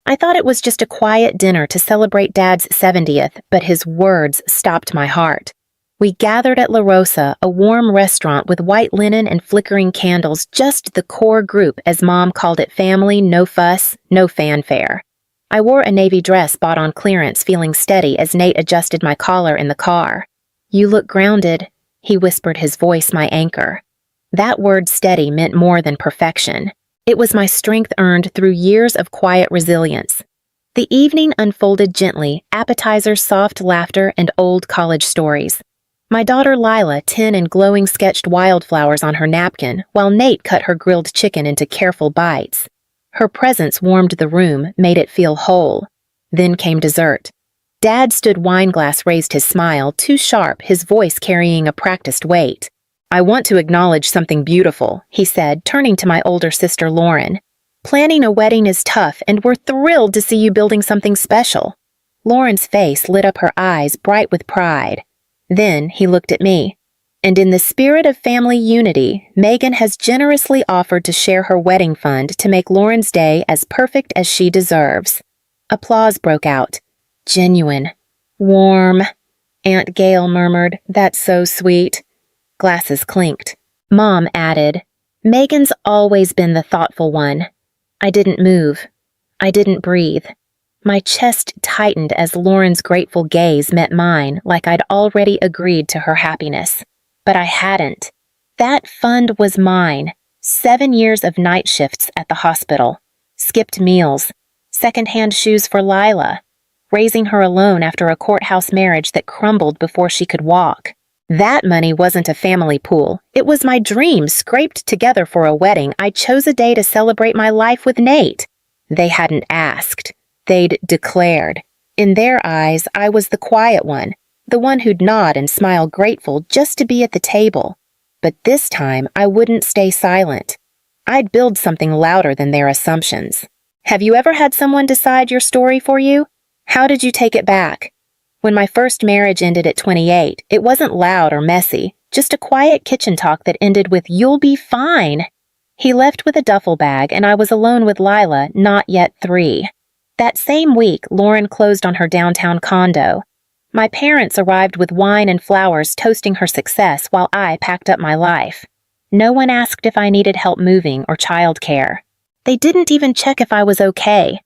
I thought it was just a quiet dinner to celebrate Dad's 70th, but his words stopped my heart. We gathered at La Rosa, a warm restaurant with white linen and flickering candles, just the core group, as Mom called it, family, no fuss, no fanfare. I wore a navy dress bought on clearance, feeling steady as Nate adjusted my collar in the car. "You look grounded," he whispered, his voice my anchor. That word steady meant more than perfection. It was my strength earned through years of quiet resilience. The evening unfolded gently, appetizers, soft laughter, and old college stories. My daughter Lila, 10 and glowing, sketched wildflowers on her napkin, while Nate cut her grilled chicken into careful bites. Her presence warmed the room, made it feel whole. Then came dessert. Dad stood, wineglass raised, his smile too sharp, his voice carrying a practiced weight. "I want to acknowledge something beautiful," he said, turning to my older sister Lauren. "Planning a wedding is tough, and we're thrilled to see you building something special." Lauren's face lit up, her eyes bright with pride. Then he looked at me. "And in the spirit of family unity, Megan has generously offered to share her wedding fund to make Lauren's day as perfect as she deserves." Applause broke out. "Genuine. Warm." Aunt Gail murmured, "That's so sweet." Glasses clinked. Mom added, "Megan's always been the thoughtful one." I didn't move. I didn't breathe. My chest tightened as Lauren's grateful gaze met mine, like I'd already agreed to her happiness. But I hadn't. That fund was mine. 7 years of night shifts at the hospital, skipped meals, secondhand shoes for Lila, raising her alone after a courthouse marriage that crumbled before she could walk. That money wasn't a family pool. It was my dream scraped together for a wedding. I chose a day to celebrate my life with Nate. They hadn't asked. They'd declared. In their eyes, I was the quiet one, the one who'd nod and smile, grateful just to be at the table. But this time, I wouldn't stay silent. I'd build something louder than their assumptions. Have you ever had someone decide your story for you? How did you take it back? When my first marriage ended at 28, it wasn't loud or messy, just a quiet kitchen talk that ended with, "You'll be fine." He left with a duffel bag, and I was alone with Lila, not yet 3. That same week, Lauren closed on her downtown condo. My parents arrived with wine and flowers, toasting her success while I packed up my life. No one asked if I needed help moving or childcare. They didn't even check if I was okay.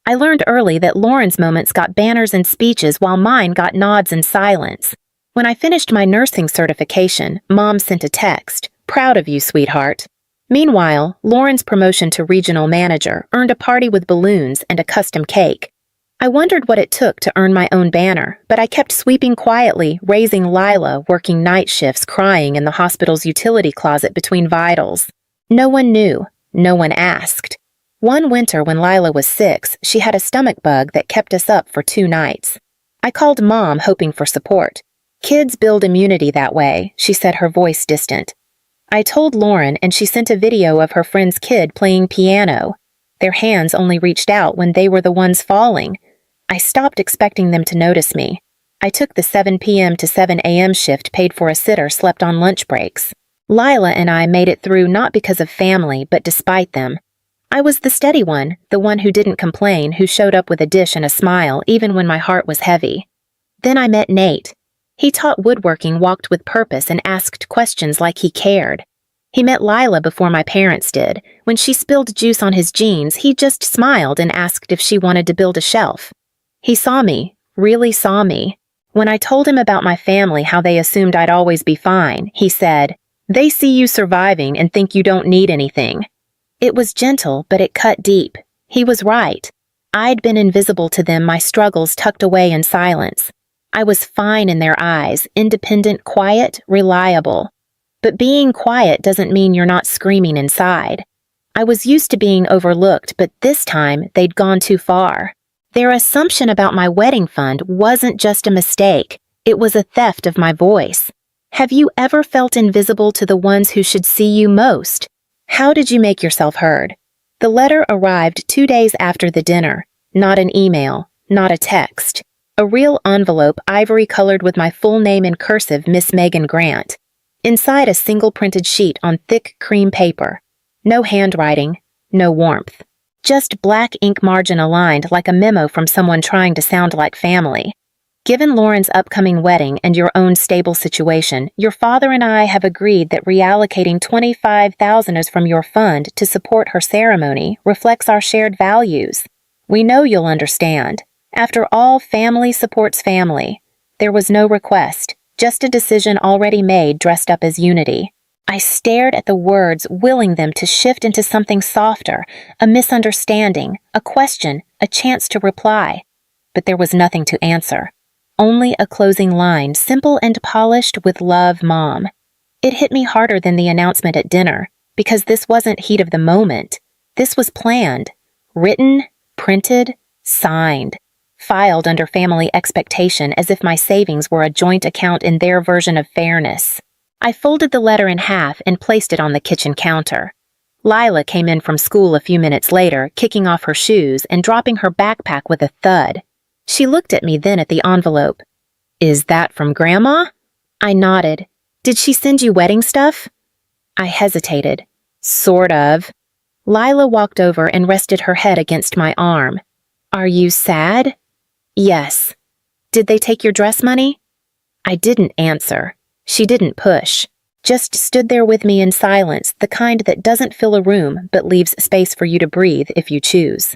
I learned early that Lauren's moments got banners and speeches while mine got nods and silence. When I finished my nursing certification, Mom sent a text, "Proud of you, sweetheart." Meanwhile, Lauren's promotion to regional manager earned a party with balloons and a custom cake. I wondered what it took to earn my own banner, but I kept sweeping quietly, raising Lila, working night shifts, crying in the hospital's utility closet between vitals. No one knew. No one asked. One winter when Lila was 6, she had a stomach bug that kept us up for 2 nights. I called Mom, hoping for support. "Kids build immunity that way," she said, her voice distant. I told Lauren, and she sent a video of her friend's kid playing piano. Their hands only reached out when they were the ones falling. I stopped expecting them to notice me. I took the 7 p.m. to 7 a.m. shift, paid for a sitter, slept on lunch breaks. Lila and I made it through not because of family, but despite them. I was the steady one, the one who didn't complain, who showed up with a dish and a smile even when my heart was heavy. Then I met Nate. He taught woodworking, walked with purpose, and asked questions like he cared. He met Lila before my parents did. When she spilled juice on his jeans, he just smiled and asked if she wanted to build a shelf. He saw me, really saw me. When I told him about my family, how they assumed I'd always be fine, he said, "They see you surviving and think you don't need anything." It was gentle, but it cut deep. He was right. I'd been invisible to them, my struggles tucked away in silence. I was fine in their eyes, independent, quiet, reliable. But being quiet doesn't mean you're not screaming inside. I was used to being overlooked, but this time they'd gone too far. Their assumption about my wedding fund wasn't just a mistake. It was a theft of my voice. Have you ever felt invisible to the ones who should see you most? How did you make yourself heard? The letter arrived 2 days after the dinner. Not an email, not a text. A real envelope, ivory-colored with my full name in cursive, Miss Megan Grant. Inside, a single printed sheet on thick cream paper. No handwriting, no warmth. just black ink margin aligned like a memo from someone trying to sound like family. Given Lauren's upcoming wedding and your own stable situation, your father and I have agreed that reallocating $25,000 from your fund to support her ceremony reflects our shared values. We know you'll understand. After all, family supports family. There was no request, just a decision already made dressed up as unity. I stared at the words, willing them to shift into something softer, a misunderstanding, a question, a chance to reply. But there was nothing to answer. Only a closing line, simple and polished with love, Mom. It hit me harder than the announcement at dinner, because this wasn't heat of the moment. This was planned, written, printed, signed, filed under family expectation as if my savings were a joint account in their version of fairness. I folded the letter in half and placed it on the kitchen counter. Lila came in from school a few minutes later, kicking off her shoes and dropping her backpack with a thud. She looked at me then at the envelope. "Is that from Grandma?" I nodded. "Did she send you wedding stuff?" I hesitated. "Sort of." Lila walked over and rested her head against my arm. "Are you sad?" "Yes." "Did they take your dress money?" I didn't answer. She didn't push. Just stood there with me in silence, the kind that doesn't fill a room but leaves space for you to breathe if you choose.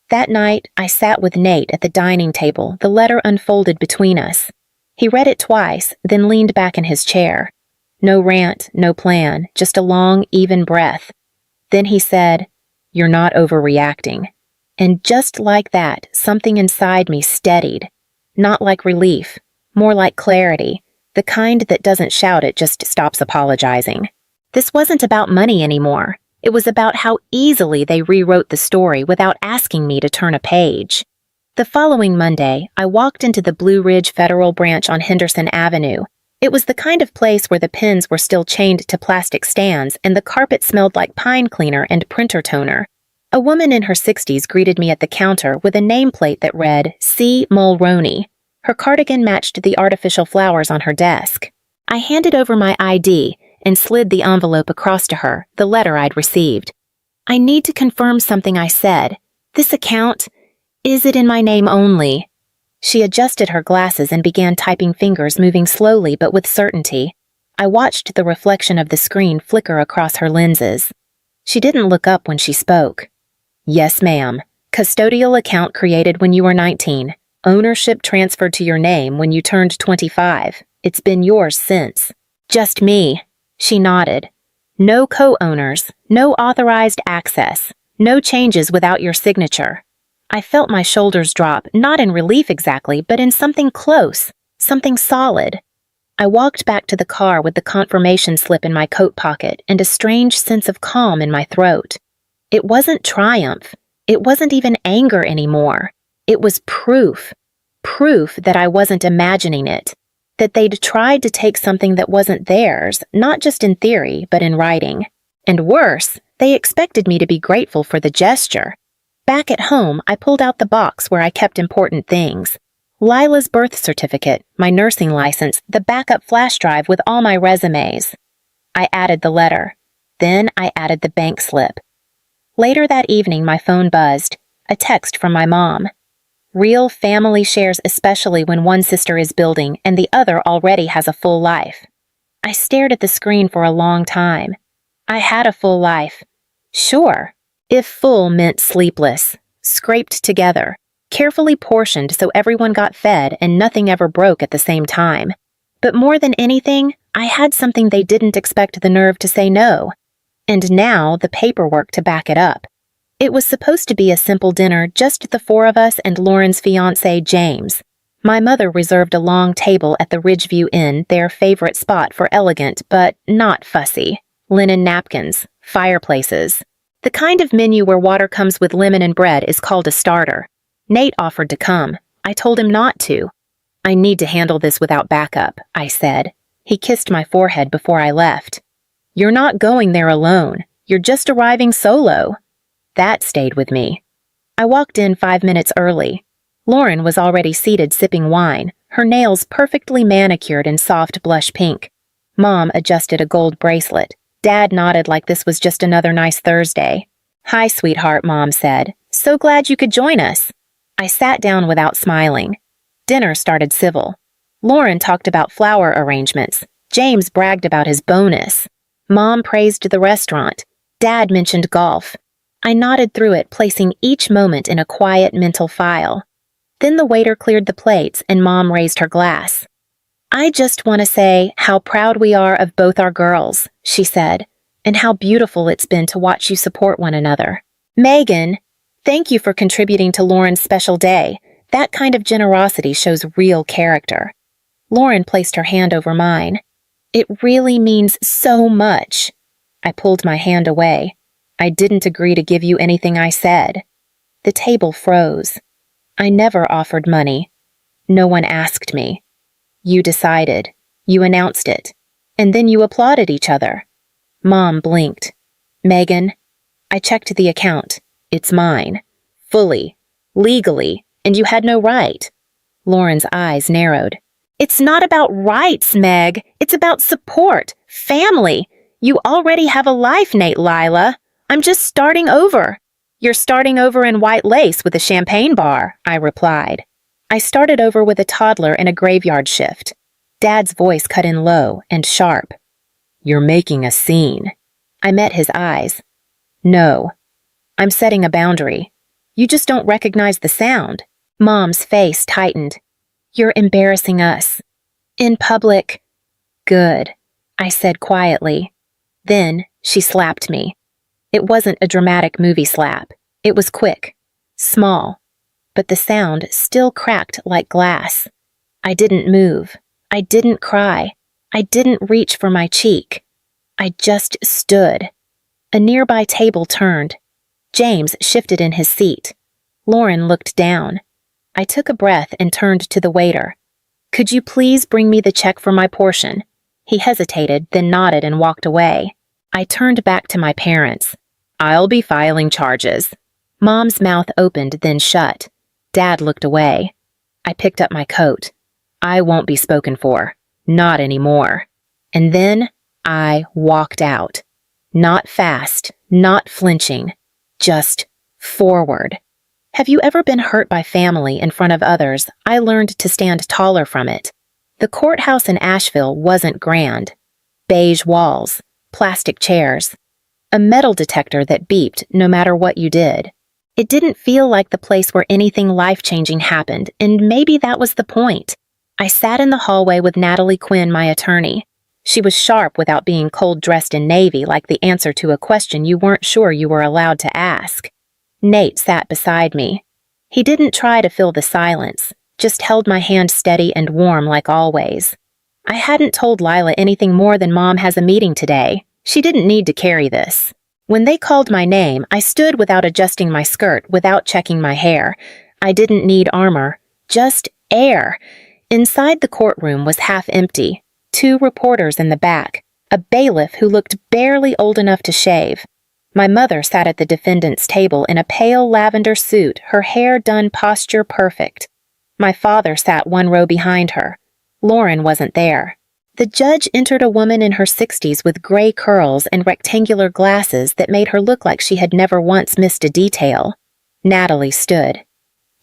That night, I sat with Nate at the dining table, the letter unfolded between us. He read it twice, then leaned back in his chair. No rant, no plan, just a long, even breath. Then he said, "You're not overreacting." And just like that, something inside me steadied. Not like relief, more like clarity, the kind that doesn't shout, it just stops apologizing. This wasn't about money anymore. It was about how easily they rewrote the story without asking me to turn a page. The following Monday, I walked into the Blue Ridge Federal Branch on Henderson Avenue. It was the kind of place where the pens were still chained to plastic stands and the carpet smelled like pine cleaner and printer toner. A woman in her 60s greeted me at the counter with a nameplate that read, C. Mulroney. Her cardigan matched the artificial flowers on her desk. I handed over my ID and slid the envelope across to her, the letter I'd received. "I need to confirm something," I said. "This account, is it in my name only?" She adjusted her glasses and began typing, fingers moving slowly but with certainty. I watched the reflection of the screen flicker across her lenses. She didn't look up when she spoke. "Yes, ma'am. Custodial account created when you were 19. Ownership transferred to your name when you turned 25. It's been yours since." "Just me." She nodded. "No co-owners, no authorized access, no changes without your signature." I felt my shoulders drop, not in relief exactly, but in something close, something solid. I walked back to the car with the confirmation slip in my coat pocket and a strange sense of calm in my throat. It wasn't triumph. It wasn't even anger anymore. It was proof. Proof that I wasn't imagining it. That they'd tried to take something that wasn't theirs, not just in theory, but in writing. And worse, they expected me to be grateful for the gesture. Back at home, I pulled out the box where I kept important things. Lila's birth certificate, my nursing license, the backup flash drive with all my resumes. I added the letter. Then I added the bank slip. Later that evening, my phone buzzed. A text from my mom. "Real family shares, especially when one sister is building and the other already has a full life." I stared at the screen for a long time. I had a full life. Sure. If full meant sleepless, scraped together, carefully portioned so everyone got fed and nothing ever broke at the same time. But more than anything, I had something they didn't expect the nerve to say no. And now the paperwork to back it up. It was supposed to be a simple dinner, just the four of us and Lauren's fiancé, James. My mother reserved a long table at the Ridgeview Inn, their favorite spot for elegant but not fussy. Linen napkins, fireplaces. The kind of menu where water comes with lemon and bread is called a starter. Nate offered to come. I told him not to. "I need to handle this without backup," I said. He kissed my forehead before I left. "You're not going there alone. You're just arriving solo." That stayed with me. I walked in 5 minutes early. Lauren was already seated sipping wine, her nails perfectly manicured in soft blush pink. Mom adjusted a gold bracelet. Dad nodded like this was just another nice Thursday. "Hi, sweetheart," Mom said. "So glad you could join us." I sat down without smiling. Dinner started civil. Lauren talked about flower arrangements. James bragged about his bonus. Mom praised the restaurant. Dad mentioned golf. I nodded through it, placing each moment in a quiet mental file. Then the waiter cleared the plates and Mom raised her glass. "I just want to say how proud we are of both our girls," she said, "and how beautiful it's been to watch you support one another. Megan, thank you for contributing to Lauren's special day. That kind of generosity shows real character." Lauren placed her hand over mine. "It really means so much." I pulled my hand away. "I didn't agree to give you anything I said." The table froze. "I never offered money. No one asked me. You decided. You announced it. And then you applauded each other." Mom blinked. "Megan, I checked the account. It's mine. Fully. Legally. And you had no right." Lauren's eyes narrowed. "It's not about rights, Meg. It's about support. Family. You already have a life, Nate Lila. I'm just starting over." "You're starting over in white lace with a champagne bar," I replied. I started over with a toddler in a graveyard shift. Dad's voice cut in low and sharp. "You're making a scene." I met his eyes. "No. I'm setting a boundary. You just don't recognize the sound." Mom's face tightened. "You're embarrassing us. In public." "Good," I said quietly. Then she slapped me. It wasn't a dramatic movie slap. It was quick, small, but the sound still cracked like glass. I didn't move. I didn't cry. I didn't reach for my cheek. I just stood. A nearby table turned. James shifted in his seat. Lauren looked down. I took a breath and turned to the waiter. "Could you please bring me the check for my portion?" He hesitated, then nodded and walked away. I turned back to my parents. "I'll be filing charges." Mom's mouth opened, then shut. Dad looked away. I picked up my coat. "I won't be spoken for. Not anymore." And then I walked out. Not fast, not flinching, just forward. Have you ever been hurt by family in front of others? I learned to stand taller from it. The courthouse in Asheville wasn't grand. Beige walls, plastic chairs, a metal detector that beeped no matter what you did. It didn't feel like the place where anything life-changing happened, and maybe that was the point. I sat in the hallway with Natalie Quinn, my attorney. She was sharp without being cold-dressed in navy, like the answer to a question you weren't sure you were allowed to ask. Nate sat beside me. He didn't try to fill the silence, just held my hand steady and warm like always. I hadn't told Lila anything more than Mom has a meeting today. She didn't need to carry this. When they called my name, I stood without adjusting my skirt, without checking my hair. I didn't need armor, just air. Inside the courtroom was half empty. 2 reporters in the back, a bailiff who looked barely old enough to shave. My mother sat at the defendant's table in a pale lavender suit, her hair done posture perfect. My father sat 1 row behind her. Lauren wasn't there. The judge entered a woman in her 60s with gray curls and rectangular glasses that made her look like she had never once missed a detail. Natalie stood.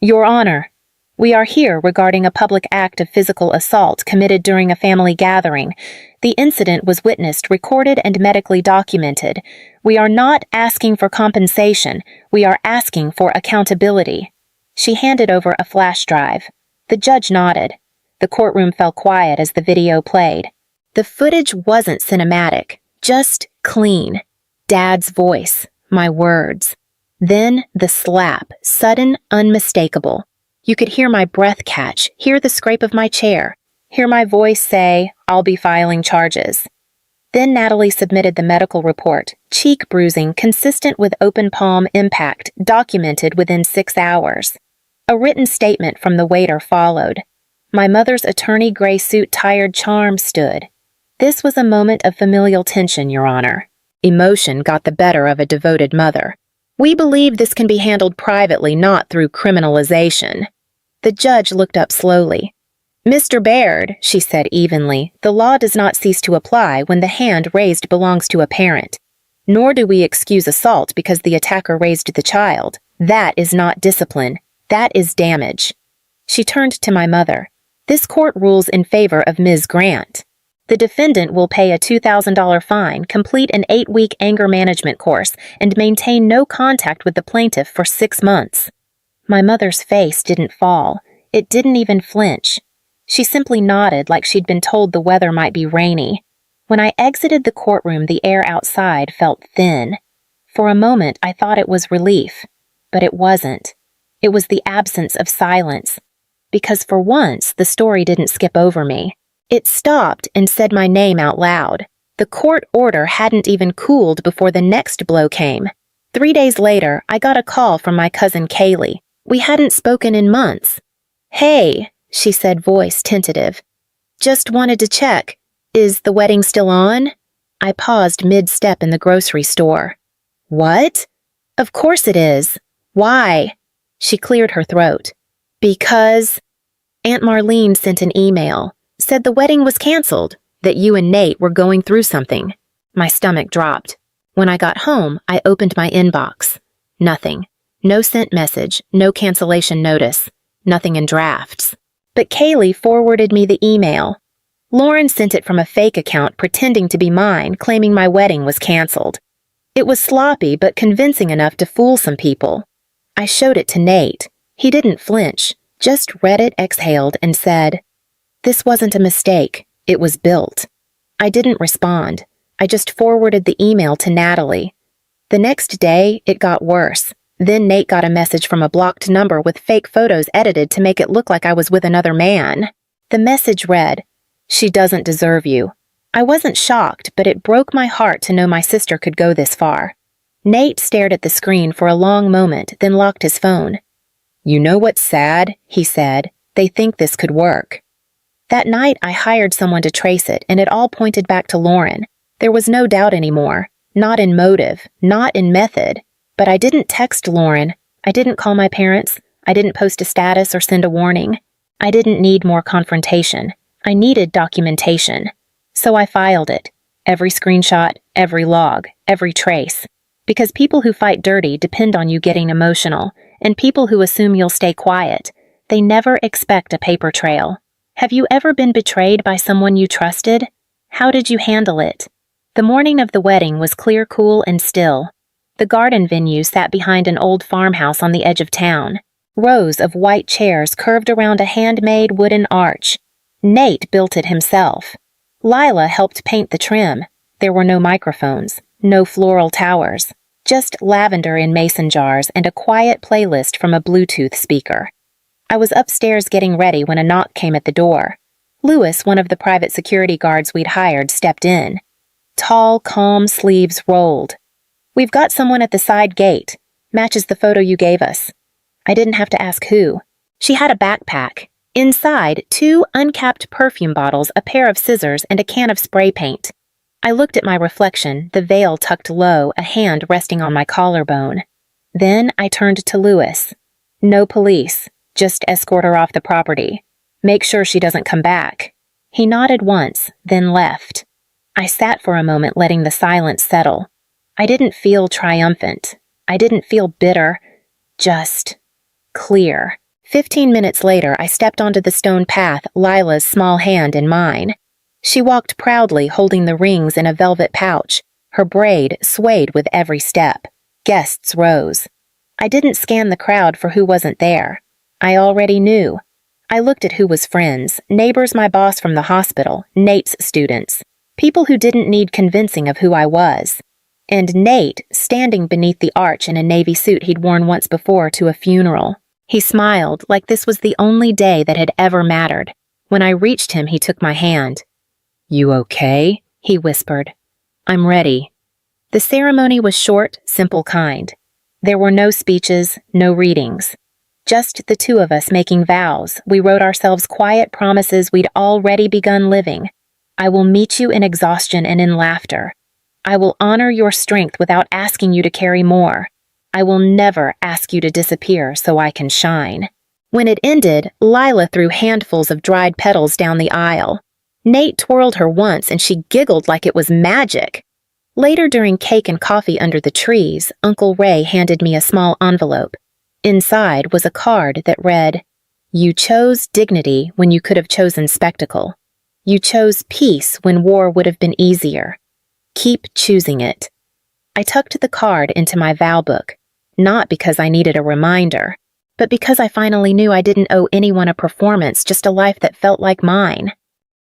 "Your Honor, we are here regarding a public act of physical assault committed during a family gathering. The incident was witnessed, recorded, and medically documented. We are not asking for compensation. We are asking for accountability." She handed over a flash drive. The judge nodded. The courtroom fell quiet as the video played. The footage wasn't cinematic, just clean. Dad's voice, my words. Then the slap, sudden, unmistakable. You could hear my breath catch, hear the scrape of my chair, hear my voice say, "I'll be filing charges." Then Natalie submitted the medical report, cheek bruising consistent with open palm impact, documented within 6 hours. A written statement from the waiter followed. My mother's attorney gray suit tired charm stood. This was a moment of familial tension, Your Honor. Emotion got the better of a devoted mother. "We believe this can be handled privately, not through criminalization." The judge looked up slowly. "Mr. Baird," she said evenly, "the law does not cease to apply when the hand raised belongs to a parent." Nor do we excuse assault because the attacker raised the child. That is not discipline. That is damage. She turned to my mother. This court rules in favor of Ms. Grant. The defendant will pay a $2,000 fine, complete an 8-week anger management course, and maintain no contact with the plaintiff for 6 months. My mother's face didn't fall. It didn't even flinch. She simply nodded like she'd been told the weather might be rainy. When I exited the courtroom, the air outside felt thin. For a moment, I thought it was relief, but it wasn't. It was the absence of silence. Because for once, the story didn't skip over me. It stopped and said my name out loud. The court order hadn't even cooled before the next blow came. 3 days later, I got a call from my cousin Kaylee. We hadn't spoken in months. "Hey," she said, voice tentative. "Just wanted to check. Is the wedding still on?" I paused mid-step in the grocery store. "What? Of course it is. Why?" She cleared her throat. "Because Aunt Marlene sent an email. Said the wedding was canceled, that you and Nate were going through something." My stomach dropped. When I got home, I opened my inbox. Nothing. No sent message, no cancellation notice, nothing in drafts. But Kaylee forwarded me the email. Lauren sent it from a fake account pretending to be mine, claiming my wedding was canceled. It was sloppy but convincing enough to fool some people. I showed it to Nate. He didn't flinch, just read it, exhaled, and said, "This wasn't a mistake. It was built." I didn't respond. I just forwarded the email to Natalie. The next day, it got worse. Then Nate got a message from a blocked number with fake photos edited to make it look like I was with another man. The message read, "She doesn't deserve you." I wasn't shocked, but it broke my heart to know my sister could go this far. Nate stared at the screen for a long moment, then locked his phone. "You know what's sad?" he said. "They think this could work." That night, I hired someone to trace it, and it all pointed back to Lauren. There was no doubt anymore. Not in motive, not in method. But I didn't text Lauren. I didn't call my parents. I didn't post a status or send a warning. I didn't need more confrontation. I needed documentation. So I filed it. Every screenshot, every log, every trace. Because people who fight dirty depend on you getting emotional, and people who assume you'll stay quiet, they never expect a paper trail. Have you ever been betrayed by someone you trusted? How did you handle it? The morning of the wedding was clear, cool, and still. The garden venue sat behind an old farmhouse on the edge of town. Rows of white chairs curved around a handmade wooden arch. Nate built it himself. Lila helped paint the trim. There were no microphones, no floral towers, just lavender in mason jars and a quiet playlist from a Bluetooth speaker. I was upstairs getting ready when a knock came at the door. Lewis, one of the private security guards we'd hired, stepped in. Tall, calm, sleeves rolled. "We've got someone at the side gate. Matches the photo you gave us." I didn't have to ask who. She had a backpack. Inside, 2 uncapped perfume bottles, a pair of scissors, and a can of spray paint. I looked at my reflection, the veil tucked low, a hand resting on my collarbone. Then I turned to Lewis. "No police. Just escort her off the property. Make sure she doesn't come back." He nodded once, then left. I sat for a moment, letting the silence settle. I didn't feel triumphant. I didn't feel bitter. Just clear. 15 minutes later, I stepped onto the stone path, Lila's small hand in mine. She walked proudly, holding the rings in a velvet pouch. Her braid swayed with every step. Guests rose. I didn't scan the crowd for who wasn't there. I already knew. I looked at who was friends, neighbors, my boss from the hospital, Nate's students, people who didn't need convincing of who I was. And Nate, standing beneath the arch in a navy suit he'd worn once before to a funeral. He smiled like this was the only day that had ever mattered. When I reached him, he took my hand. "You okay?" he whispered. "I'm ready." The ceremony was short, simple, kind. There were no speeches, no readings. Just the two of us making vows. We wrote ourselves quiet promises we'd already begun living. I will meet you in exhaustion and in laughter. I will honor your strength without asking you to carry more. I will never ask you to disappear so I can shine. When it ended, Lila threw handfuls of dried petals down the aisle. Nate twirled her once and she giggled like it was magic. Later during cake and coffee under the trees, Uncle Ray handed me a small envelope. Inside was a card that read, "You chose dignity when you could have chosen spectacle. You chose peace when war would have been easier. Keep choosing it." I tucked the card into my vow book, not because I needed a reminder, but because I finally knew I didn't owe anyone a performance, just a life that felt like mine.